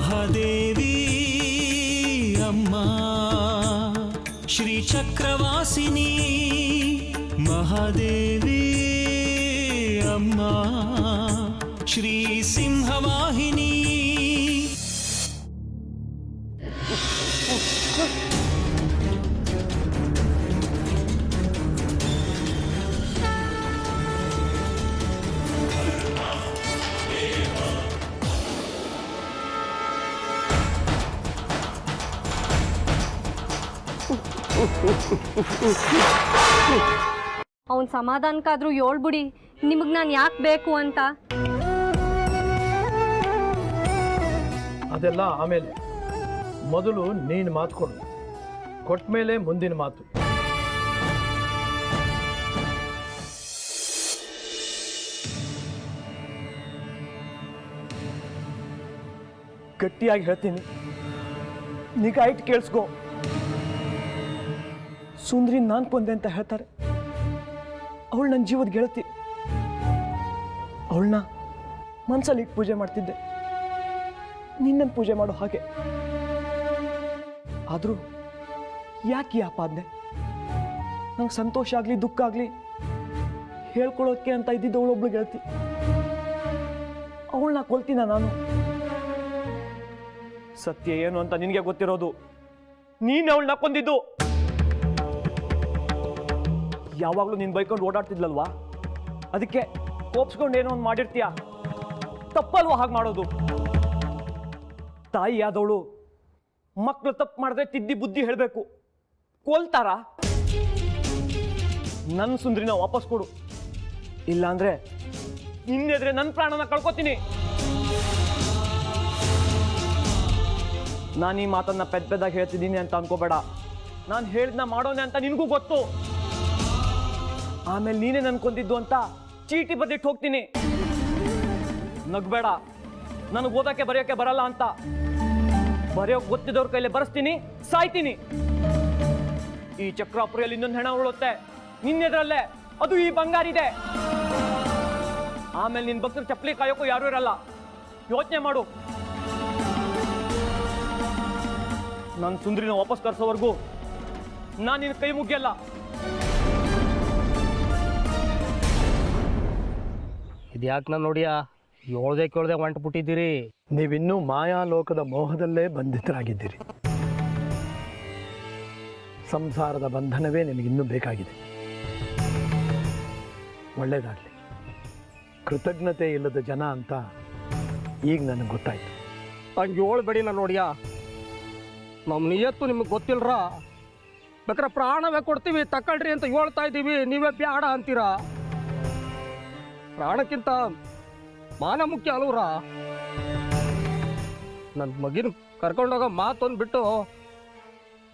ಮಹಾದೇವಿ ಅಮ್ಮ ಶ್ರೀ ಚಕ್ರವಾಸಿನಿ ಮಹಾದೇವಿ ಅಮ್ಮ ಶ್ರೀ ಸಿಂಹವಾಹಿನಿ. ಅವನ್ ಸಮಾಧಾನಕ್ಕಾದ್ರೂ ಹೇಳ್ಬಿಡಿ ನಿಮಗೆ ನಾನು ಯಾಕೆ ಬೇಕು ಅಂತ. ಅದೆಲ್ಲ ಆಮೇಲೆ, ಮೊದಲು ನೀನು ಮಾತು ಕೊಡು, ಕೊಟ್ಟ ಮೇಲೆ ಮುಂದಿನ ಮಾತು. ಗಟ್ಟಿಯಾಗಿ ಹೇಳ್ತೀನಿ, ನಿಗಾಯಿಟ್ಟು ಕೇಳಿಸ್ಕೋ. ಸುಂದ್ರಿ ನಾನು ಕೊಂದೆ ಅಂತ ಹೇಳ್ತಾರೆ. ಅವಳು ನನ್ನ ಜೀವದ ಗೆಳತಿ. ಅವಳನ್ನ ಮನಸ್ಸಲ್ಲಿ ಇಟ್ಟು ಪೂಜೆ ಮಾಡ್ತಿದ್ದೆ, ನಿನ್ನನ್ನು ಪೂಜೆ ಮಾಡೋ ಹಾಗೆ. ಆದರೂ ಯಾಕೆ ಈ ಆಪಾದನೆ? ನಂಗೆ ಸಂತೋಷ ಆಗಲಿ ದುಃಖ ಆಗಲಿ ಹೇಳ್ಕೊಳ್ಳೋಕ್ಕೆ ಅಂತ ಇದ್ದಿದ್ದು ಅವಳೊಬ್ಳು ಗೆಳತಿ. ಅವಳನ್ನ ಕೊಲ್ತೀನ ನಾನು? ಸತ್ಯ ಏನು ಅಂತ ನಿನಗೆ ಗೊತ್ತಿರೋದು. ನೀನು ಅವಳನ್ನ ಕೊಂದಿದ್ದು. ಯಾವಾಗಲೂ ನೀನು ಬೈಕೊಂಡು ಓಡಾಡ್ತಿದ್ಲಲ್ವಾ, ಅದಕ್ಕೆ ಕೋಪ್ಸ್ಕೊಂಡು ಏನೋ ಒಂದು ಮಾಡಿರ್ತೀಯ. ತಪ್ಪಲ್ವಾ ಹಾಗೆ ಮಾಡೋದು? ತಾಯಿ ಆದವಳು ಮಕ್ಕಳು ತಪ್ಪು ಮಾಡಿದ್ರೆ ತಿದ್ದಿ ಬುದ್ಧಿ ಹೇಳಬೇಕು. ಕೊಲ್ತಾರ? ನನ್ನ ಸುಂದ್ರಿನ ವಾಪಸ್ ಕೊಡು, ಇಲ್ಲಾಂದ್ರೆ ನಿನ್ನೆದ್ರೆ ನನ್ನ ಪ್ರಾಣನ ಕಳ್ಕೊತೀನಿ. ನಾನು ಈ ಮಾತನ್ನ ಪೆದ್ದಾಗಿ ಹೇಳ್ತಿದ್ದೀನಿ ಅಂತ ಅನ್ಕೋಬೇಡ. ನಾನು ಹೇಳಿದ್ನ ಮಾಡೋನೆ ಅಂತ ನಿನಗೂ ಗೊತ್ತು. ಆಮೇಲೆ ನೀನೇ ನನ್ಕೊಂದಿದ್ದು ಅಂತ ಚೀಟಿ ಬದಿಟ್ಟು ಹೋಗ್ತೀನಿ. ನಗ್ಬೇಡ, ನನಗೆ ಓದಕ್ಕೆ ಬರೆಯೋಕೆ ಬರಲ್ಲ ಅಂತ. ಬರೆಯೋಕೆ ಗೊತ್ತಿದ್ದವ್ರ ಕೈಲಿ ಬರೆಸ್ತೀನಿ, ಸಾಯ್ತೀನಿ. ಈ ಚಕ್ರಾಪುರಿಯಲ್ಲಿ ಇನ್ನೊಂದು ಹೆಣ ಉಳುತ್ತೆ ನಿನ್ನೆದ್ರಲ್ಲೇ, ಅದು ಈ ಬಂಗಾರಿದೆ. ಆಮೇಲೆ ನಿನ್ ಭಕ್ತರು ಚಪ್ಪಲಿ ಕಾಯೋಕ್ಕೂ ಯಾರೂ ಇರಲ್ಲ. ಯೋಚನೆ ಮಾಡು. ನನ್ನ ಸುಂದ್ರಿನ ವಾಪಸ್ ಕರ್ಸೋವರೆಗೂ ನಾನು ನಿನ್ನ ಕೈ ಮುಗಿಯಲ್ಲ. ಇದ್ಯಾಕೆ ನಾನು ನೋಡಿಯಾ ಹೇಳ್ದೆ ಕೇಳ್ದೆ ಹೊಂಟ್ಬಿಟ್ಟಿದ್ದೀರಿ? ನೀವಿನ್ನೂ ಮಾಯಾಲೋಕದ ಮೋಹದಲ್ಲೇ ಬಂಧಿತರಾಗಿದ್ದೀರಿ. ಸಂಸಾರದ ಬಂಧನವೇ ನಿಮಗಿನ್ನೂ ಬೇಕಾಗಿದೆ. ಒಳ್ಳೆಯದಾಗಲಿ. ಕೃತಜ್ಞತೆ ಇಲ್ಲದ ಜನ ಅಂತ ಈಗ ನನಗೆ ಗೊತ್ತಾಯ್ತು. ಹಂಗೆ ಹೇಳ್ಬೇಡಿ ನಾನು ನೋಡಿಯಾ, ನಮ್ಮ ನಿಯತ್ತು ನಿಮಗೆ ಗೊತ್ತಿಲ್ರ. ಬೇಕಾದ್ರೆ ಪ್ರಾಣವೇ ಕೊಡ್ತೀವಿ ತಗೊಳ್ರಿ ಅಂತ ಹೇಳ್ತಾ ಇದ್ದೀವಿ, ನೀವೇ ಬ್ಯಾಡ ಅಂತೀರಾ. ಪ್ರಾಣಕ್ಕಿಂತ ಮಾನ ಮುಖ್ಯ ಅಲ್ವ್ರ. ನನ್ನ ಮಗಿನ ಕರ್ಕೊಂಡೋಗ ಮಾತೊಂದು ಬಿಟ್ಟು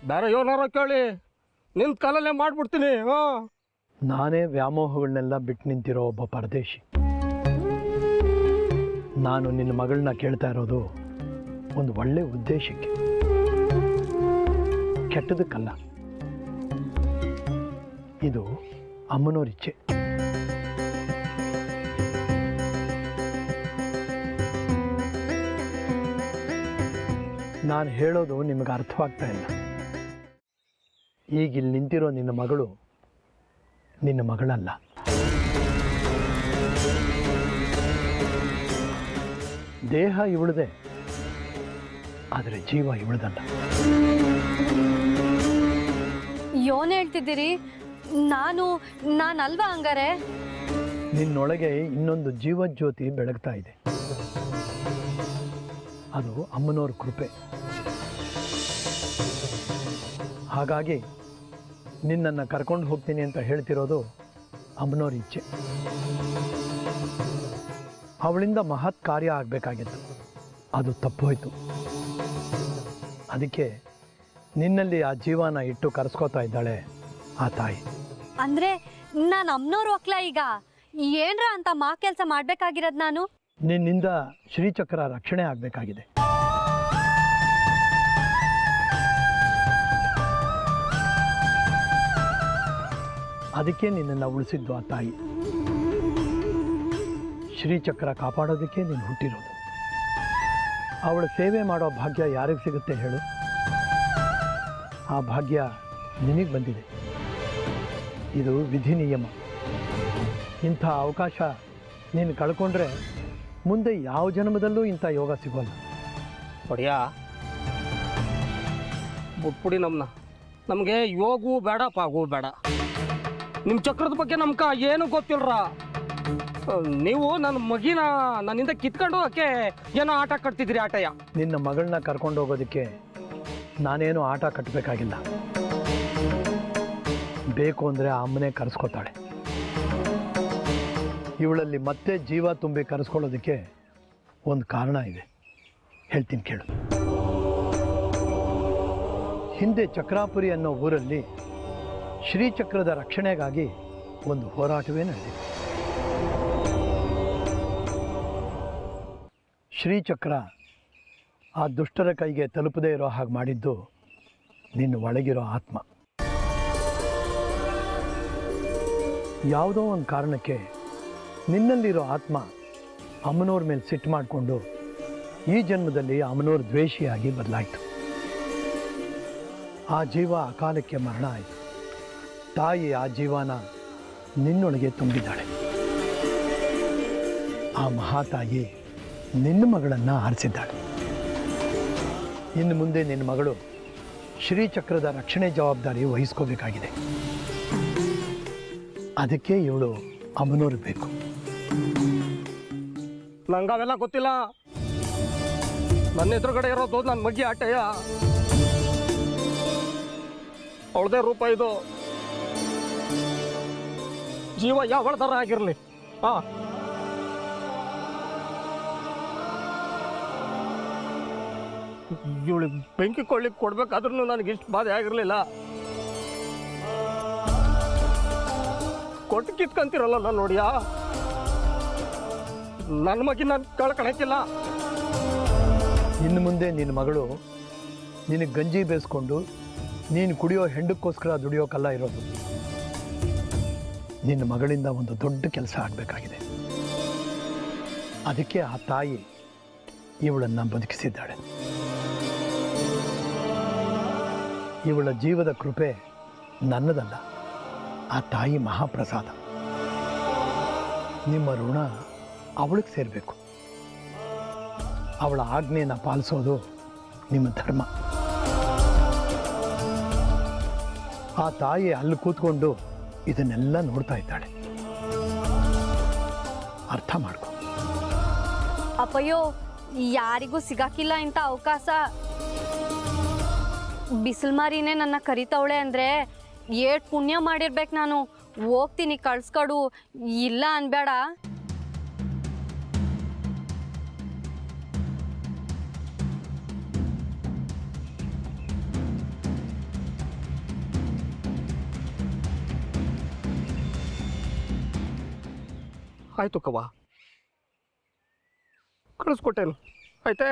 ಬೇರೆ ಏನಾರ ಕೇಳಿ ನಿಂತ ಕಾಲಲ್ಲೇ ಮಾಡ್ಬಿಡ್ತೀನಿ. ನಾನೇ ವ್ಯಾಮೋಹಗಳನ್ನೆಲ್ಲ ಬಿಟ್ಟು ನಿಂತಿರೋ ಒಬ್ಬ ಪರದೇಶಿ. ನಾನು ನಿನ್ನ ಮಗಳನ್ನ ಕೇಳ್ತಾ ಇರೋದು ಒಂದು ಒಳ್ಳೆ ಉದ್ದೇಶಕ್ಕೆ, ಕೆಟ್ಟದಕ್ಕಲ್ಲ. ಇದು ಅಮ್ಮನೋರ ಇಚ್ಛೆ. ನಾನು ಹೇಳೋದು ನಿಮಗೆ ಅರ್ಥವಾಗ್ತಾ ಇಲ್ಲ. ಈಗ ಇಲ್ಲಿ ನಿಂತಿರೋ ನಿನ್ನ ಮಗಳು ನಿನ್ನ ಮಗಳಲ್ಲ. ದೇಹ ಇವಳದೆ, ಆದರೆ ಜೀವ ಇವಳದಲ್ಲ. ಯೋನ್ ಹೇಳ್ತಿದ್ದೀರಿ? ನಾನಲ್ವಾ ಹಂಗಾರೆ? ನಿನ್ನೊಳಗೆ ಇನ್ನೊಂದು ಜೀವಜ್ಯೋತಿ ಬೆಳಗ್ತಾ ಇದೆ. ಅದು ಅಮ್ಮನವ್ರ ಕೃಪೆ. ಹಾಗಾಗಿ ನಿನ್ನನ್ನು ಕರ್ಕೊಂಡು ಹೋಗ್ತೀನಿ ಅಂತ ಹೇಳ್ತಿರೋದು ಅಮ್ಮನವ್ರ ಇಚ್ಛೆ. ಅವಳಿಂದ ಮಹತ್ ಕಾರ್ಯ ಆಗಬೇಕಾಗಿತ್ತು, ಅದು ತಪ್ಪೋಯ್ತು. ಅದಕ್ಕೆ ನಿನ್ನಲ್ಲಿ ಆ ಜೀವನ ಇಟ್ಟು ಕರೆಸ್ಕೋತಾ ಇದ್ದಾಳೆ ಆ ತಾಯಿ. ಅಂದ್ರೆ ನಾನು ಅಮ್ಮನವ್ರ ಒಕ್ಲ ಈಗ ಏನ್ರ ಅಂತ ಮಾ ಕೆಲಸ ಮಾಡ್ಬೇಕಾಗಿರೋದು ನಾನು? ನಿನ್ನಿಂದ ಶ್ರೀಚಕ್ರ ರಕ್ಷಣೆ ಆಗಬೇಕಾಗಿದೆ. ಅದಕ್ಕೆ ನಿನ್ನನ್ನು ಉಳಿಸಿದ್ದು ಆ ತಾಯಿ. ಶ್ರೀಚಕ್ರ ಕಾಪಾಡೋದಕ್ಕೆ ನೀನು ಹುಟ್ಟಿರೋದು. ಅವಳ ಸೇವೆ ಮಾಡೋ ಭಾಗ್ಯ ಯಾರಿಗೆ ಸಿಗುತ್ತೆ ಹೇಳು? ಆ ಭಾಗ್ಯ ನಿನಗೆ ಬಂದಿದೆ. ಇದು ವಿಧಿ ನಿಯಮ. ಇಂಥ ಅವಕಾಶ ನೀನು ಕಳ್ಕೊಂಡ್ರೆ ಮುಂದೆ ಯಾವ ಜನ್ಮದಲ್ಲೂ ಇಂಥ ಯೋಗ ಸಿಗೋಲ್ಲ. ಒಡೆಯ ಬಿಟ್ಬಿಡಿ ನಮಗೆ ಯೋಗವೂ ಬೇಡ ಪಾಗೂ ಬೇಡ. ನಿಮ್ಮ ಚಕ್ರದ ಬಗ್ಗೆ ನಮ್ಗೆ ಏನೂ ಗೊತ್ತಿಲ್ರ. ನೀವು ನನ್ನ ಮಗಿನ ನನ್ನಿಂದ ಕಿತ್ಕೊಂಡು ಹೋಗಕ್ಕೆ ಏನೋ ಆಟ ಕಟ್ತಿದ್ರಿ. ಆಟಯ ನಿನ್ನ ಮಗಳನ್ನ ಕರ್ಕೊಂಡು ಹೋಗೋದಕ್ಕೆ ನಾನೇನು ಆಟ ಕಟ್ಟಬೇಕಾಗಿಲ್ಲ. ಬೇಕು ಅಂದರೆ ಆ ಅಮ್ಮನೇ ಕರೆಸ್ಕೊತಾಳೆ. ಇವಳಲ್ಲಿ ಮತ್ತೆ ಜೀವ ತುಂಬಿ ಕರೆಸ್ಕೊಳ್ಳೋದಕ್ಕೆ ಒಂದು ಕಾರಣ ಇದೆ, ಹೇಳ್ತೀನಿ ಕೇಳು. ಹಿಂದೆ ಚಕ್ರಾಪುರಿ ಅನ್ನೋ ಊರಲ್ಲಿ ಶ್ರೀಚಕ್ರದ ರಕ್ಷಣೆಗಾಗಿ ಒಂದು ಹೋರಾಟವೇ ನಡೆದಿದೆ. ಶ್ರೀಚಕ್ರ ಆ ದುಷ್ಟರ ಕೈಗೆ ತಲುಪದೇ ಇರೋ ಹಾಗೆ ಮಾಡಿದ್ದು ನಿನ್ನ ಒಳಗಿರೋ ಆತ್ಮ. ಯಾವುದೋ ಒಂದು ಕಾರಣಕ್ಕೆ ನಿನ್ನಲ್ಲಿರೋ ಆತ್ಮ ಅಮ್ಮನವ್ರ ಮೇಲೆ ಸಿಟ್ಟು ಮಾಡಿಕೊಂಡು ಈ ಜನ್ಮದಲ್ಲಿ ಅಮ್ಮನವ್ರ ದ್ವೇಷಿಯಾಗಿ ಬದಲಾಯಿತು. ಆ ಜೀವ ಅಕಾಲಕ್ಕೆ ಮರಣ ಆಯಿತು. ತಾಯಿ ಆ ಜೀವನ ನಿನ್ನೊಳಗೆ ತುಂಬಿದ್ದಾಳೆ. ಆ ಮಹಾತಾಯಿ ನಿನ್ನ ಮಗಳನ್ನು ಆರಿಸಿದ್ದಾಳೆ. ಇನ್ನು ಮುಂದೆ ನಿನ್ನ ಮಗಳು ಶ್ರೀಚಕ್ರದ ರಕ್ಷಣೆ ಜವಾಬ್ದಾರಿ ವಹಿಸ್ಕೋಬೇಕಾಗಿದೆ. ಅದಕ್ಕೆ ಇವಳು ಅಮ್ಮನವ್ರಿಗೆ ಬೇಕು. ನಂಗೆ ಅವೆಲ್ಲ ಗೊತ್ತಿಲ್ಲ. ನನ್ನ ಎದುರುಗಡೆ ಇರೋದು ನನ್ನ ಮಗಿ ಆಟೆಯ, ಅವಳದೇ ರೂಪ ಇದು. ಜೀವ ಯಾವಳದಾರ ಆಗಿರಲಿ. ಇವಳು ಬೆಂಕಿ ಕೊಳ್ಳಿಕ್ಕೆ ಕೊಡ್ಬೇಕಾದ್ರೂ ನನಗೆ ಇಷ್ಟು ಬಾಧೆ ಆಗಿರಲಿಲ್ಲ. ಕೊಟ್ಟು ಕಿತ್ಕೊಂತಿರಲ್ಲ ನಾನು ನೋಡಿಯಾ. ನನ್ನ ಮಗಿ ನಾನು ಕಳ್ಕೊಳಕ್ಕಿಲ್ಲ. ಇನ್ನು ಮುಂದೆ ನಿನ್ನ ಮಗಳು ನಿನಗೆ ಗಂಜಿ ಬೇಯಿಸ್ಕೊಂಡು ನೀನು ಕುಡಿಯೋ ಹೆಂಡಕ್ಕೋಸ್ಕರ ದುಡಿಯೋಕ್ಕಲ್ಲ ಇರೋದು. ನಿನ್ನ ಮಗಳಿಂದ ಒಂದು ದೊಡ್ಡ ಕೆಲಸ ಆಗಬೇಕಾಗಿದೆ. ಅದಕ್ಕೆ ಆ ತಾಯಿ ಇವಳನ್ನು ಬದುಕಿಸಿದ್ದಾಳೆ. ಇವಳ ಜೀವದ ಕೃಪೆ ನನ್ನದಲ್ಲ, ಆ ತಾಯಿ ಮಹಾಪ್ರಸಾದ. ನಿಮ್ಮ ಋಣ ಅವಳಿಗೆ ಸೇರಬೇಕು. ಅವಳ ಆಜ್ಞೆಯನ್ನು ಪಾಲಿಸೋದು ನಿಮ್ಮ ಧರ್ಮ. ಆ ತಾಯಿ ಅಲ್ಲಿ ಕೂತ್ಕೊಂಡು ಇದನ್ನೆಲ್ಲ ನೋಡ್ತಾ ಇದ್ದಾಳೆ. ಅರ್ಥ ಮಾಡ್ಕೊ. ಅಪ್ಪಯ್ಯೋ, ಯಾರಿಗೂ ಸಿಗಾಕಿಲ್ಲ ಇಂಥ ಅವಕಾಶ. ಬಿಸಿಲ್ಮಾರಿನೇ ನನ್ನ ಕರಿತವಳೆ ಅಂದ್ರೆ ಏಟ್ ಪುಣ್ಯ ಮಾಡಿರ್ಬೇಕು ನಾನು. ಹೋಗ್ತೀನಿ, ಕಳ್ಸ್ಕೊಡು. ಇಲ್ಲ ಅನ್ಬೇಡ. ಆಯ್ತು ಕವ್ವ, ಕಳಿಸ್ಕೊಟ್ಟೇನು ಆಯ್ತೆ.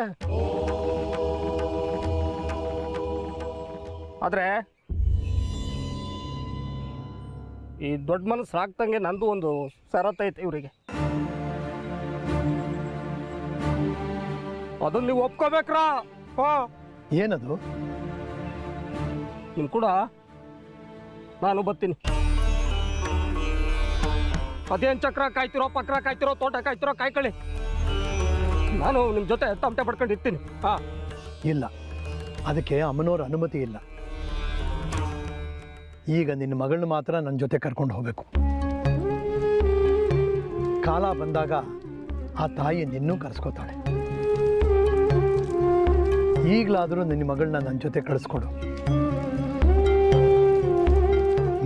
ಆದರೆ ಈ ದೊಡ್ಡ ಮನಸ್ಸು ಹಾಕ್ದಂಗೆ ನಂದು ಒಂದು ಷರತ್ತೈತೆ ಇವರಿಗೆ. ಅದನ್ನು ನೀವು ಒಪ್ಕೋಬೇಕ್ರಾ? ಏನದು? ನಿಮ್ ಕೂಡ ನಾನು ಬರ್ತೀನಿ. ಅದೇನು ಚಕ್ರ ಕಾಯ್ತಿರೋ, ಪಕ್ರ ಕಾಯ್ತಿರೋ, ತೋಟ ಕಾಯ್ತಿರೋ ಕಾಯ್ಕೊಳ್ಳಿ. ನಾನು ನಿಮ್ಮ ಜೊತೆ ತಮಟೆ ಪಡ್ಕೊಂಡು ಇರ್ತೀನಿ. ಇಲ್ಲ, ಅದಕ್ಕೆ ಅಮ್ಮನವ್ರ ಅನುಮತಿ ಇಲ್ಲ. ಈಗ ನಿನ್ನ ಮಗಳನ್ನ ಮಾತ್ರ ನನ್ನ ಜೊತೆ ಕರ್ಕೊಂಡು ಹೋಗಬೇಕು. ಕಾಲ ಬಂದಾಗ ಆ ತಾಯಿ ನಿನ್ನೂ ಕರೆಸ್ಕೋತಾಳೆ. ಈಗಲಾದರೂ ನಿನ್ನ ಮಗಳನ್ನ ನನ್ನ ಜೊತೆ ಕಳಿಸ್ಕೊಡು.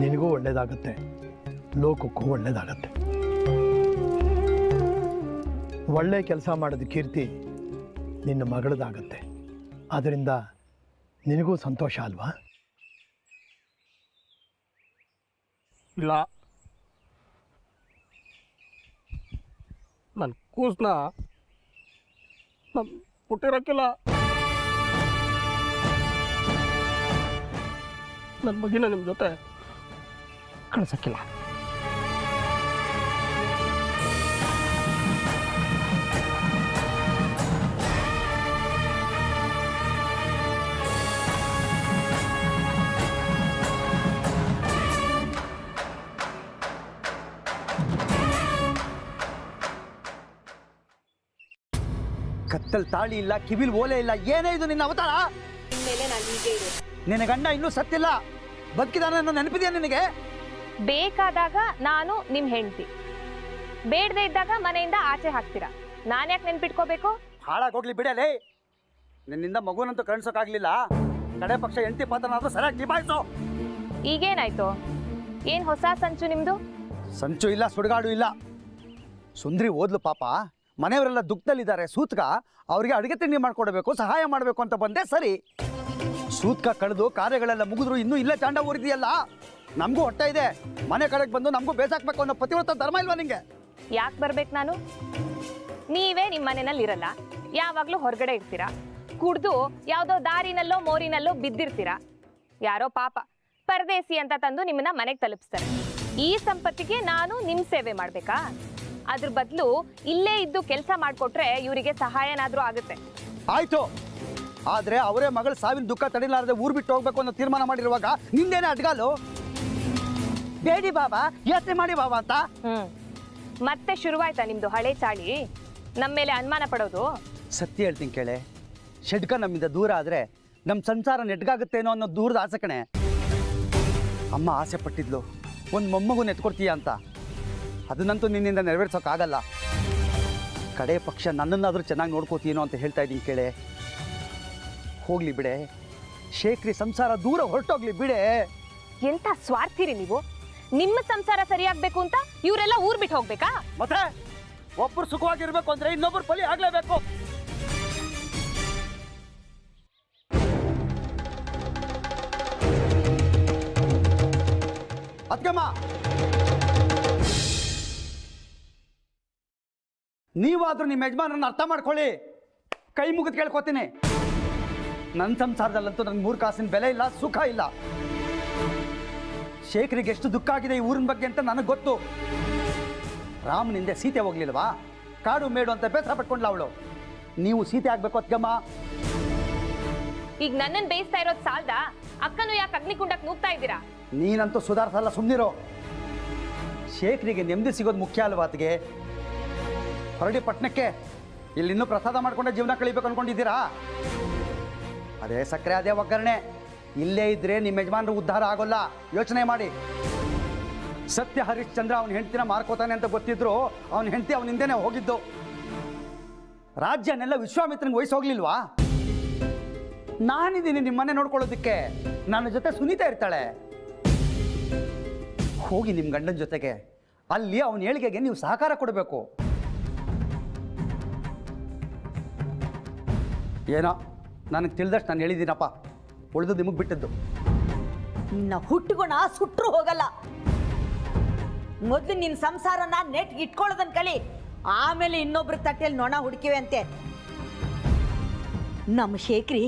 ನಿನಗೂ ಒಳ್ಳೇದಾಗತ್ತೆ, ಲೋಕಕ್ಕೂ ಒಳ್ಳೇದಾಗತ್ತೆ. ಒಳ್ಳೆ ಕೆಲಸ ಮಾಡೋದು ಕೀರ್ತಿ ನಿನ್ನ ಮಗಳದಾಗತ್ತೆ. ಅದರಿಂದ ನಿನಗೂ ಸಂತೋಷ ಅಲ್ವಾ? ಇಲ್ಲ, ನನ್ನ ಕೂಸನ್ನ ಹುಟ್ಟಿರೋಕ್ಕಿಲ್ಲ. ನನ್ನ ಮಗಿನ ನಿಮ್ಮ ಜೊತೆ ಕಳ್ಸಕ್ಕಿಲ್ಲ. ಕತ್ತಲ್ಲಿ ತಾಳಿ ಇಲ್ಲ, ಕಿವಿಲ್ ಓಲೆ ಇಲ್ಲ, ಏನೇ ಇದು ನಿನ್ನ ಅವತಾರ? ಇನ್ಮೇಲೆ ನಾನು ಹೀಗೆ ಇರೋದು. ನಿನ್ನ ಗಂಡ ಇನ್ನೂ ಸತ್ತಿಲ್ಲ, ಬದುಕಿದಾನೆ ಅನ್ನೋ ನೆನಪಿದೆಯಾ ನಿನಗೆ? ಬೇಕಾದಾಗ ನಾನು ನಿಮ್ ಹೆಂಡತಿ, ಬೇಡದೆ ಇದ್ದಾಗ ಮನೆಯಿಂದ ಆಚೆ ಹಾಕ್ತೀರಾ. ನಾನು ಯಾಕೆ ನೆನ್ಪಿಟ್ಕೋಬೇಕು? ಹಾಳಾಗೋಗ್ಲಿ ಬಿಡಲೇ. ನಿನ್ನಿಂದ ಮಗುನಂತೂ ಕಳ್ಸೋಕ್ಕಾಗ್ಲಿಲ್ಲ, ಕಡೆ ಪಕ್ಷ ಹೆಂಡತಿ ಪಾತ್ರನಾದ್ರೂ ಸರಿಯಾಗಿ ನಿಭಾಯಿಸು. ಈಗೇನಾಯ್ತು? ಏನ್ ಹೊಸ ಸಂಚು ನಿಮ್ದು? ಸಂಚು ಇಲ್ಲ, ಸುಡುಗಾಡು ಇಲ್ಲ. ಸುಂದ್ರಿ ಓದ್ಲು ಪಾಪ, ಮನೆಯವರೆಲ್ಲ ದುಃಖದಲ್ಲಿದ್ದಾರೆ. ಸೂತ್ಕ ಅವರಿಗೆ ಅಡುಗೆ ತಿಂಡಿ ಮಾಡ್ಕೊಡ್ಬೇಕು, ಸಹಾಯ ಮಾಡಬೇಕು ಅಂತ ಬಂದೆ. ಸರಿ, ಸೂತ್ಕ ಕಳೆದು ಕಾರ್ಯಗಳೆಲ್ಲ ಮುಗಿದ್ರು ಇನ್ನೂ ಇಲ್ಲೇ ಚಾಂಡ ಊರಿದೆಯಲ್ಲ. ನಮಗೂ ಹೊಟ್ಟೆ ಇದೆ, ಮನೆ ಕಡೆಗೆ ಬಂದು ನಮಗೂ ಬೇಸಾಕ್ಬೇಕು ಅನ್ನೋ ಪತಿವ್ರತ ಧರ್ಮ ಇಲ್ವಾ ನಿಂಗೆ? ಯಾಕೆ ಬರ್ಬೇಕು ನಾನು? ನೀವೇ ನಿಮ್ಮ ಮನೆಯಲ್ಲಿ ಇರಲ್ಲ, ಯಾವಾಗ್ಲೂ ಹೊರಗಡೆ ಇರ್ತೀರಾ, ಕುಡ್ದು ಯಾವ್ದೋ ದಾರಿನಲ್ಲೋ ಮೋರಿನಲ್ಲೋ ಬಿದ್ದಿರ್ತೀರಾ. ಯಾರೋ ಪಾಪ ಪರದೇಸಿ ಅಂತ ತಂದು ನಿಮ್ಮನ್ನ ಮನೆಗೆ ತಲುಪಿಸ್ತಾರೆ. ಈ ಸಂಪತ್ತಿಗೆ ನಾನು ನಿಮ್ ಸೇವೆ ಮಾಡ್ಬೇಕಾ? ಅದ್ರ ಬದಲು ಇಲ್ಲೇ ಇದ್ದು ಕೆಲಸ ಮಾಡ್ಕೊಟ್ರೆ ಇವರಿಗೆ ಸಹಾಯನಾದ್ರೂ ಆಗುತ್ತೆ. ಆಯ್ತು, ಆದ್ರೆ ಅವರೇ ಮಗಳ ಸಾವಿನ ದುಃಖ ತಡಿಲಾರದೆ ಊರ್ ಬಿಟ್ಟು ಹೋಗ್ಬೇಕು ಅನ್ನೋ ತೀರ್ಮಾನ ಮಾಡಿರುವಾಗ ನಿಂದೇನೆ ಅಡ್ಗಾಲು? ಬೇಡಿ ಬಾಬಾ, ಯೋಚನೆ ಮಾಡಿ ಬಾಬಾ ಅಂತ. ಮತ್ತೆ ಶುರುವಾಯ್ತಾ ನಿಮ್ದು ಹಳೆ ಚಾಳಿ? ನಮ್ಮ ಮೇಲೆ ಅನುಮಾನ ಪಡೋದು? ಸತ್ಯ ಹೇಳ್ತೀನಿ ಕೇಳೆ, ಷಡ್ಕ ನಮ್ಮಿಂದ ದೂರ ಆದ್ರೆ ನಮ್ಮ ಸಂಸಾರ ನೆಟ್ಗಾಗುತ್ತೇನೋ ಅನ್ನೋ ದೂರದ ಆಸೆ ಕಣೆ. ಅಮ್ಮ ಆಸೆ ಪಟ್ಟಿದ್ಲು ಒಂದು ಮೊಮ್ಮಗುನ ಎತ್ಕೊಡ್ತೀಯ ಅಂತ, ಅದನ್ನಂತೂ ನಿನ್ನಿಂದ ನೆರವೇರ್ಸೋಕ್ಕಾಗಲ್ಲ. ಕಡೆ ಪಕ್ಷ ನನ್ನನ್ನಾದರೂ ಚೆನ್ನಾಗಿ ನೋಡ್ಕೋತೀನೋ ಅಂತ ಹೇಳ್ತಾ ಇದ್ದೀನಿ ಕೇಳೆ. ಹೋಗ್ಲಿ ಬಿಡೆ, ಶೇಖ್ರಿ ಸಂಸಾರ ದೂರ ಹೊರಟೋಗ್ಲಿ ಬಿಡೆ. ಎಂತ ಸ್ವಾರ್ಥಿರಿ ನೀವು? ನಿಮ್ಮ ಸಂಸಾರ ಸರಿಯಾಗ್ಬೇಕು ಅಂತ ಇವರೆಲ್ಲ ಊರ್ ಬಿಟ್ಟು ಹೋಗ್ಬೇಕಾ? ಮತ್ತೆ ಒಬ್ಬರು ಸುಖವಾಗಿರ್ಬೇಕು ಅಂದ್ರೆ ಇನ್ನೊಬ್ಬರು ಬಲಿ ಆಗ್ಲೇಬೇಕು. ಅದ್ಕಮ್ಮ, ನೀವಾದ್ರೂ ನಿಮ್ಮ ಯಜಮಾನರನ್ನ ಅರ್ಥ ಮಾಡ್ಕೊಳ್ಳಿ. ಕೈ ಮುಗಿದು ಕೇಳ್ಕೊತೀನಿ. ನನ್ನ ಸಂಸಾರದಲ್ಲಂತೂ ನನ್ನ 3 ಕಾಸಿನ ಬೆಲೆ ಇಲ್ಲ, ಸುಖ ಇಲ್ಲ. ಶೇಖರಿಗೆ ಎಷ್ಟು ದುಃಖ ಆಗಿದೆ ಈ ಊರಿನ ಬಗ್ಗೆ ಅಂತ ನನಗೆ ಗೊತ್ತು. ರಾಮನಿಂದ ಸೀತೆ ಹೋಗ್ಲಿಲ್ವಾ? ಕಾಡು ಮೇಡು ಅಂತ ಬೇಸರ ಪಟ್ಕೊಂಡ್ಲ ಅವಳು. ನೀವು ಸೀತೆ ಆಗ್ಬೇಕು ಅದ್ಕಮ್ಮ. ಈಗ ನನ್ನನ್ನು ಬೇಯಿಸ್ತಾ ಇರೋದು ಸಾಲ್ದ? ಅಕ್ಕನು ಯಾಕೆ ಅಗ್ನಿಕುಂಡಕ್ಕೆ ನೂಗ್ತಾ ಇದ್ದೀರಾ? ನೀನಂತೂ ಸುಧಾರಿಸಲ್ಲ, ಸುಮ್ಮನಿರೋ. ಶೇಖರಿಗೆ ನೆಮ್ಮದಿ ಸಿಗೋದು ಮುಖ್ಯ ಅಲ್ವಾ ಆತಗೆ? ಹೊರಡಿ ಪಟ್ಟಣಕ್ಕೆ, ಇಲ್ಲಿ ಇನ್ನೂ ಪ್ರಸಾದ ಮಾಡ್ಕೊಂಡೆ ಜೀವನ ಕಳಿಬೇಕು ಅನ್ಕೊಂಡಿದ್ದೀರಾ? ಅದೇ ಸಕ್ಕರೆ, ಅದೇ ಒಗ್ಗರಣೆ. ಇಲ್ಲೇ ಇದ್ರೆ ನಿಮ್ಮ ಯಜಮಾನರು ಉದ್ಧಾರ ಆಗೋಲ್ಲ, ಯೋಚನೆ ಮಾಡಿ. ಸತ್ಯ ಹರಿಶ್ಚಂದ್ರ ಅವನ ಹೆಂಡತಿನ ಮಾರ್ಕೋತಾನೆ ಅಂತ ಗೊತ್ತಿದ್ರು ಅವನ ಹೆಂಡತಿ ಅವನ ಹಿಂದೆನೇ ಹೋಗಿದ್ದು. ರಾಜ್ಯನೆಲ್ಲ ವಿಶ್ವಾಮಿತ್ರನಿಗೆ ವಹಿಸೋಗ್ಲಿಲ್ವಾ? ನಾನಿದ್ದೀನಿ ನಿಮ್ಮ ಮನೆ ನೋಡ್ಕೊಳ್ಳೋದಕ್ಕೆ, ನನ್ನ ಜೊತೆ ಸುನೀತಾ ಇರ್ತಾಳೆ. ಹೋಗಿ ನಿಮ್ಮ ಗಂಡನ ಜೊತೆಗೆ, ಅಲ್ಲಿ ಅವನ ಏಳಿಗೆಗೆ ನೀವು ಸಹಕಾರ ಕೊಡಬೇಕು. ಏನೋ ನನಗೆ ತಿಳಿದಷ್ಟು ನಾನು ಹೇಳಿದ್ದೀನಪ್ಪ, ಉಳಿದು ನಿಮಗೆ ಬಿಟ್ಟಿದ್ದು. ನಿನ್ನ ಹುಟ್ಟುಗುಣ ಸುಟ್ಟರು ಹೋಗಲ್ಲ. ಮೊದಲು ನಿನ್ನ ಸಂಸಾರನ ನೆಟ್ಗೆ ಇಟ್ಕೊಳ್ಳೋದನ್ನ ಕಲಿ, ಆಮೇಲೆ ಇನ್ನೊಬ್ರ ತಟ್ಟೆಯಲ್ಲಿ ನೊಣ ಹುಡುಕಿವೆ ಅಂತೆ. ನಮ್ಮ ಶೇಖರಿ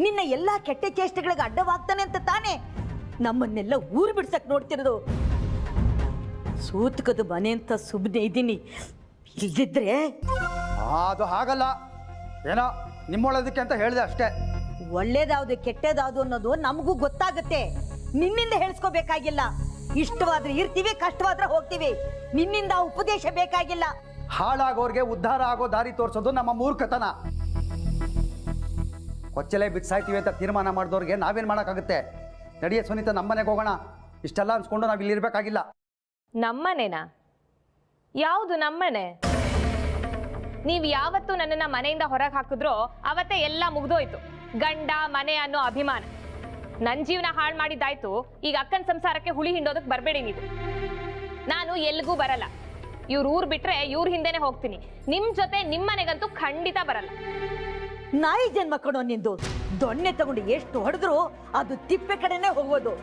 ನಿನ್ನ ಎಲ್ಲ ಕೆಟ್ಟ ಚೇಷ್ಟೆಗಳಿಗೆ ಅಡ್ಡವಾಗ್ತಾನೆ ಅಂತ ತಾನೇ ನಮ್ಮನ್ನೆಲ್ಲ ಊರು ಬಿಡ್ಸಕ್ ನೋಡ್ತಿರೋದು. ಸೂತಕದ ಮನೆ ಅಂತ ಸುಮ್ಮನೆ ಇದ್ದೀನಿ, ಇಲ್ದಿದ್ರೆ ಅದು ಹಾಗಲ್ಲ. ಏನೋ ನಿಮ್ಮೊಳದಕ್ಕೆ ಅಂತ ಹೇಳಿದೆ ಅಷ್ಟೇ. ಒಳ್ಳೇದಾವ್ದು ಕೆಟ್ಟದಾವ್ದು ಅನ್ನೋದು ನಮಗೂ ಗೊತ್ತಾಗುತ್ತೆ. ನಿನ್ನಿಂದ ಹೇಳಿಸ್ಕೋಬೇಕಾಗಿಲ್ಲ. ಇಷ್ಟವಾದ್ರೆ ಇರ್ತೀವಿ, ಕಷ್ಟವಾದ್ರೆ ಹೋಗ್ತೀವಿ. ನಿನ್ನಿಂದ ಉಪದೇಶ ಬೇಕಾಗಿಲ್ಲ. ಹಾಳಾಗೋರ್ಗೆ ಉದ್ಧಾರ ಆಗೋ ದಾರಿ ತೋರಿಸೋದು ನಮ್ಮ ಮೂರ್ಖತನ. ಕೊಚ್ಚಲೆ ಬಿಡ್ಸಾಯ್ತೀವಿ ಅಂತ ತೀರ್ಮಾನ ಮಾಡಿದವ್ರಿಗೆ ನಾವೇನು ಮಾಡೋಕ್ಕಾಗುತ್ತೆ? ನಡಿಯೇ ಸುನೀತಾ, ನಮ್ಮನೆಗೆ ಹೋಗೋಣ. ಇಷ್ಟೆಲ್ಲ ಅನ್ಸ್ಕೊಂಡು ನಾವು ಇಲ್ಲಿ ಇರಬೇಕಾಗಿಲ್ಲ. ನಮ್ಮನೆನಾ? ಯಾವುದು ನಮ್ಮನೆ? ನೀವು ಯಾವತ್ತು ನನ್ನನ್ನ ಮನೆಯಿಂದ ಹೊರಗೆ ಹಾಕಿದ್ರೋ ಅವತ್ತೇ ಎಲ್ಲ ಮುಗ್ದೋಯ್ತು. ಗಂಡ ಮನೆ ಅನ್ನೋ ಅಭಿಮಾನ ನನ್ನ ಜೀವನ ಹಾಳು ಮಾಡಿದ್ದಾಯ್ತು. ಈಗ ಅಕ್ಕನ ಸಂಸಾರಕ್ಕೆ ಹುಳಿ ಹಿಂಡೋದಕ್ಕೆ ಬರಬೇಡಿ ನೀವು. ನಾನು ಎಲ್ಗೂ ಬರಲ್ಲ. ಇವ್ರ ಊರ್ ಬಿಟ್ರೆ ಇವ್ರ ಹಿಂದೆನೆ ಹೋಗ್ತೀನಿ. ನಿಮ್ ಜೊತೆ ನಿಮ್ಮನೆಗಂತೂ ಖಂಡಿತ ಬರಲ್ಲ. ನಾಯಿ ಜನ್ಮ ಕಣೋ ನಿಂದು. ದೊಣ್ಣೆ ತಗೊಂಡು ಎಷ್ಟು ಹೊಡೆದ್ರು ಅದು ತಿಪ್ಪೆ ಕಡೆನೆ ಹೋಗೋದು.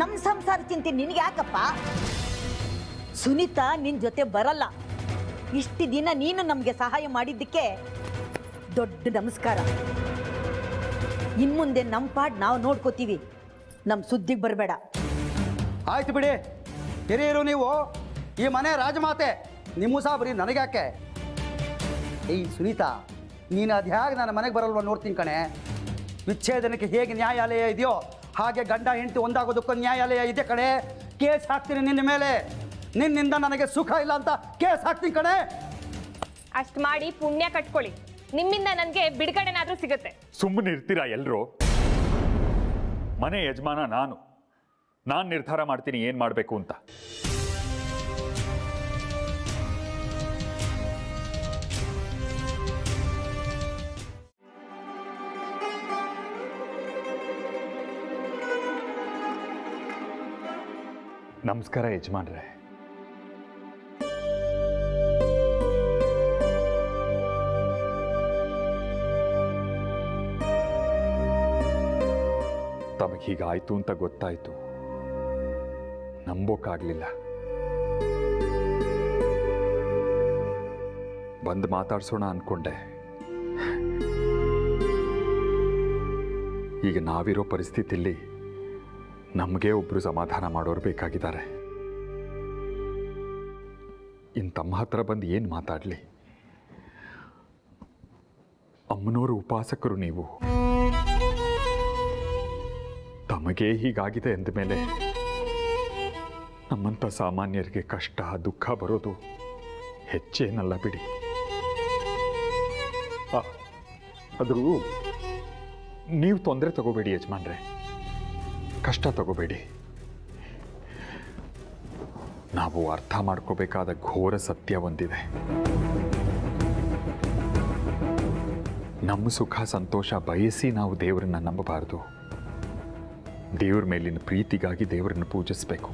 ನಮ್ಮ ಸಂಸಾರ ಚಿಂತೆ ನಿನ್ಗೆ ಯಾಕಪ್ಪ? ಸುನೀತಾ ನಿನ್ ಜೊತೆ ಬರಲ್ಲ. ಇಷ್ಟು ದಿನ ನೀನು ನಮ್ಗೆ ಸಹಾಯ ಮಾಡಿದ್ದಕ್ಕೆ ದೊಡ್ಡ ನಮಸ್ಕಾರ. ಇನ್ಮುಂದೆ ನಮ್ಮ ಪಾಡ್ ನಾವು ನೋಡ್ಕೋತೀವಿ. ನಮ್ಮ ಸುದ್ದಿಗೆ ಬರಬೇಡ. ಆಯ್ತು ಬಿಡಿ, ಹಿರಿಯರು ನೀವು. ಈ ಮನೆ ರಾಜಮಾತೆ, ನಿಮ್ಮ ಸಹ ಬರೀ ನನಗ್ಯಾಕೆ? ಏಯ್ ಸುನೀತಾ, ನೀನು ಅದು ಹೇಗೆ ನನ್ನ ಮನೆಗೆ ಬರಲ್ವ ನೋಡ್ತೀನಿ ಕಣೆ. ವಿಚ್ಛೇದನಕ್ಕೆ ಹೇಗೆ ನ್ಯಾಯಾಲಯ ಇದೆಯೋ ಹಾಗೆ ಗಂಡ ಹೆಂಡತಿ ಒಂದಾಗೋದಕ್ಕೂ ನ್ಯಾಯಾಲಯ ಇದೆ ಕಣೆ. ಕೇಸ್ ಹಾಕ್ತೀನಿ ನಿನ್ನ ಮೇಲೆ. ನಿನ್ನಿಂದ ನನಗೆ ಸುಖ ಇಲ್ಲ ಅಂತ ಕೇಸ್ ಹಾಕ್ತೀನಿ ಕಣೆ. ಅಷ್ಟು ಮಾಡಿ ಪುಣ್ಯ ಕಟ್ಕೊಳ್ಳಿ. ನಿಮ್ಮಿಂದ ನನಗೆ ಬಿಡುಗಡೆನಾದ್ರೂ ಸಿಗುತ್ತೆ. ಸುಮ್ಮನೆ ಇರ್ತೀರಾ ಎಲ್ಲರೂ? ಮನೆ ಯಜಮಾನ ನಾನು ನಿರ್ಧಾರ ಮಾಡ್ತೀನಿ ಏನು ಮಾಡಬೇಕು ಅಂತ. ನಮಸ್ಕಾರ ಯಜಮಾನ್ರೆ. ತಮಗೆ ಹೀಗಾಯ್ತು ಅಂತ ಗೊತ್ತಾಯ್ತು, ನಂಬೋಕ್ಕಾಗಲಿಲ್ಲ. ಬಂದು ಮಾತಾಡ್ಸೋಣ ಅನ್ಕೊಂಡೆ. ಈಗ ನಾವಿರೋ ಪರಿಸ್ಥಿತಿಯಲ್ಲಿ ನಮಗೆ ಒಬ್ಬರು ಸಮಾಧಾನ ಮಾಡೋರು ಬೇಕಾಗಿದ್ದಾರೆ. ಇನ್ನು ತಮ್ಮ ಹತ್ರ ಬಂದು ಏನು ಮಾತಾಡಲಿ? ಅಮ್ಮನವರು ಉಪಾಸಕರು ನೀವು. ತಮಗೆ ಹೀಗಾಗಿದೆ ಅಂದಮೇಲೆ ನಮ್ಮಂಥ ಸಾಮಾನ್ಯರಿಗೆ ಕಷ್ಟ ದುಃಖ ಬರೋದು ಹೆಚ್ಚೇನಲ್ಲ ಬಿಡಿ. ಆದರೂ ನೀವು ತೊಂದರೆ ತಗೋಬೇಡಿ ಯಜಮಾನ್ರೆ, ಕಷ್ಟ ತಗೋಬೇಡಿ. ನಾವು ಅರ್ಥ ಮಾಡ್ಕೋಬೇಕಾದ ಘೋರ ಸತ್ಯ ಒಂದಿದೆ. ನಮ್ಮ ಸುಖ ಸಂತೋಷ ಬಯಸಿ ನಾವು ದೇವರನ್ನ ನಂಬಬಾರದು. ದೇವ್ರ ಮೇಲಿನ ಪ್ರೀತಿಗಾಗಿ ದೇವರನ್ನು ಪೂಜಿಸಬೇಕು.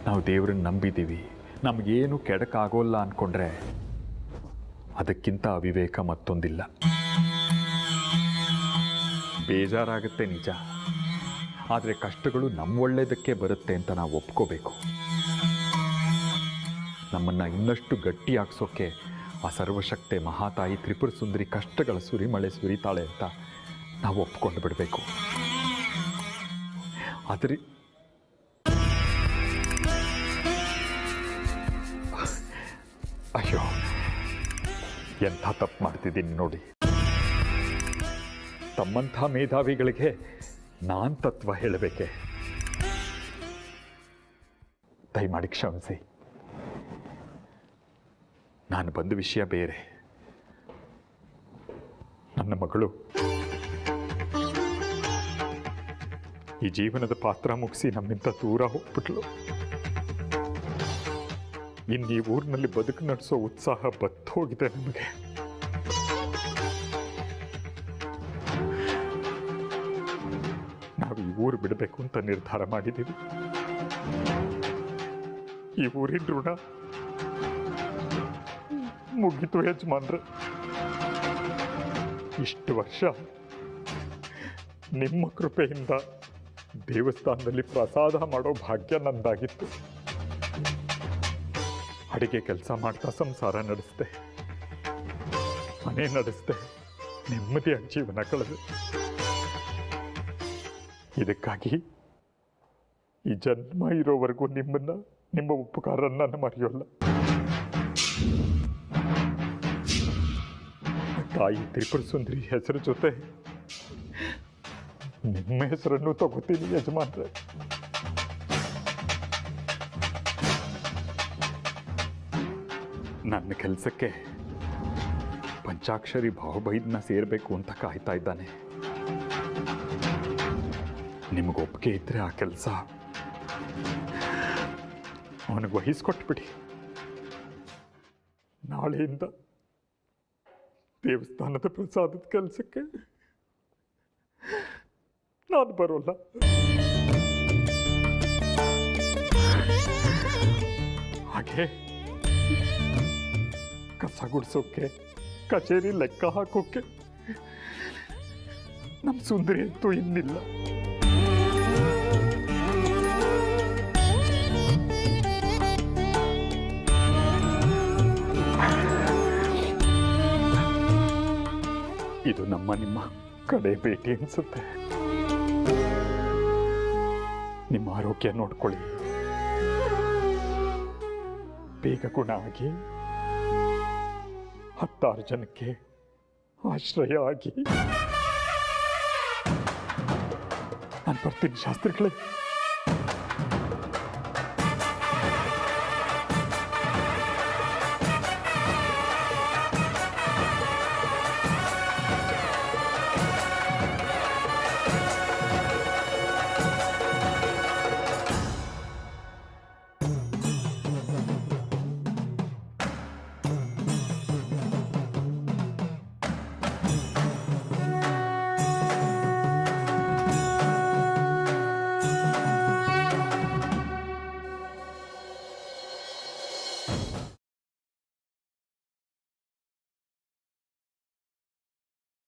ನಾವು ದೇವರನ್ನು ನಂಬಿದ್ದೀವಿ, ನಮಗೇನು ಕೆಡಕಾಗೋಲ್ಲ ಅಂದ್ಕೊಂಡ್ರೆ ಅದಕ್ಕಿಂತ ಅವಿವೇಕ ಮತ್ತೊಂದಿಲ್ಲ. ಬೇಜಾರಾಗುತ್ತೆ ನಿಜ, ಆದರೆ ಕಷ್ಟಗಳು ನಮ್ಮ ಒಳ್ಳೆಯದಕ್ಕೆ ಬರುತ್ತೆ ಅಂತ ನಾವು ಒಪ್ಕೋಬೇಕು. ನಮ್ಮನ್ನು ಇನ್ನಷ್ಟು ಗಟ್ಟಿ ಹಾಕ್ಸೋಕ್ಕೆ ಆ ಸರ್ವಶಕ್ತೆ ಮಹಾತಾಯಿ ತ್ರಿಪುರ ಸುಂದರಿ ಕಷ್ಟಗಳ ಸುರಿಮಳೆ ಸುರಿತಾಳೆ ಅಂತ ನಾವು ಒಪ್ಕೊಂಡು ಬಿಡಬೇಕು. ಆದರೆ ಅಯ್ಯೋ, ಎಂಥ ತಪ್ಪು ಮಾಡ್ತಿದ್ದೀನಿ ನೋಡಿ. ತಮ್ಮಂಥ ಮೇಧಾವಿಗಳಿಗೆ ನಾನು ತತ್ವ ಹೇಳಬೇಕೆ? ದಯಮಾಡಿ ಕ್ಷಮಿಸಿ. ನಾನು ಬಂದ ವಿಷಯ ಬೇರೆ. ನನ್ನ ಮಗಳು ಈ ಜೀವನದ ಪಾತ್ರ ಮುಗಿಸಿ ನಮ್ಮಿಂದ ದೂರ ಹೋಗ್ಬಿಟ್ಲು. ಇನ್ನು ಈ ಊರಿನಲ್ಲಿ ಬದುಕು ನಡೆಸೋ ಉತ್ಸಾಹ ಬತ್ತೋಗಿದೆ ನಮಗೆ. ನಾವು ಈ ಊರು ಬಿಡಬೇಕು ಅಂತ ನಿರ್ಧಾರ ಮಾಡಿದ್ದೀವಿ. ಈ ಊರಿನ ಋಣ ಮುಗಿತು ಯಜಮಾನ್ರೆ. ಇಷ್ಟು ವರ್ಷ ನಿಮ್ಮ ಕೃಪೆಯಿಂದ ದೇವಸ್ಥಾನದಲ್ಲಿ ಪ್ರಸಾದ ಮಾಡೋ ಭಾಗ್ಯ ನಂದಾಗಿತ್ತು. ಅಡಿಗೆ ಕೆಲಸ ಮಾಡ್ತಾ ಸಂಸಾರ ನಡೆಸ್ದೆ, ಮನೆ ನಡೆಸ್ದೆ, ನೆಮ್ಮದಿಯಾಗಿ ಜೀವನ ಕಳೆದೆ. ಇದಕ್ಕಾಗಿ ಈ ಜನ್ಮ ಇರೋವರೆಗೂ ನಿಮ್ಮ ಉಪಕಾರ ನಾನು ಮರೆಯೋಲ್ಲ. ತಾಯಿ ತ್ರಿಪುರ ಸುಂದರಿ ಹೆಸರು ಜೊತೆ ನಿಮ್ಮ ಹೆಸರನ್ನು ತಗೋತೀನಿ ಯಜಮಾನ್ರೆ. ನನ್ನ ಕೆಲಸಕ್ಕೆ ಪಂಚಾಕ್ಷರಿ ಭಾವಬೈದನ್ನ ಸೇರಬೇಕು ಅಂತ ಕಾಯ್ತಾ ಇದ್ದಾನೆ. ನಿಮಗೆ ಒಪ್ಪಿಗೆ ಇದ್ರೆ ಆ ಕೆಲಸ ಅವನಿಗೆ ವಹಿಸ್ಕೊಟ್ಬಿಡಿ. ನಾಳೆಯಿಂದ ದೇವಸ್ಥಾನದ ಪ್ರಸಾದದ ಕೆಲಸಕ್ಕೆ ನಾನು ಬರೋಲ್ಲ. ಹಾಗೆ ಕಸ ಗುಡಿಸೋಕೆ, ಕಚೇರಿ ಲೆಕ್ಕ ಹಾಕೋಕೆ ನಮ್ಮ ಸುಂದರಿ ಅಂತೂ ಇನ್ನಿಲ್ಲ. ಇದು ನಿಮ್ಮ ಕಡೆ ಭೇಟಿ ಅನ್ಸುತ್ತೆ. ನಿಮ್ಮ ಆರೋಗ್ಯ ನೋಡ್ಕೊಳ್ಳಿ, ಬೇಗ ಗುಣ ಆಗಿ 10 ಜನಕ್ಕೆ ಆಶ್ರಯ ಆಗಿ. ನಾನು ಬರ್ತೀನಿ ಶಾಸ್ತ್ರಿಗಳೇ.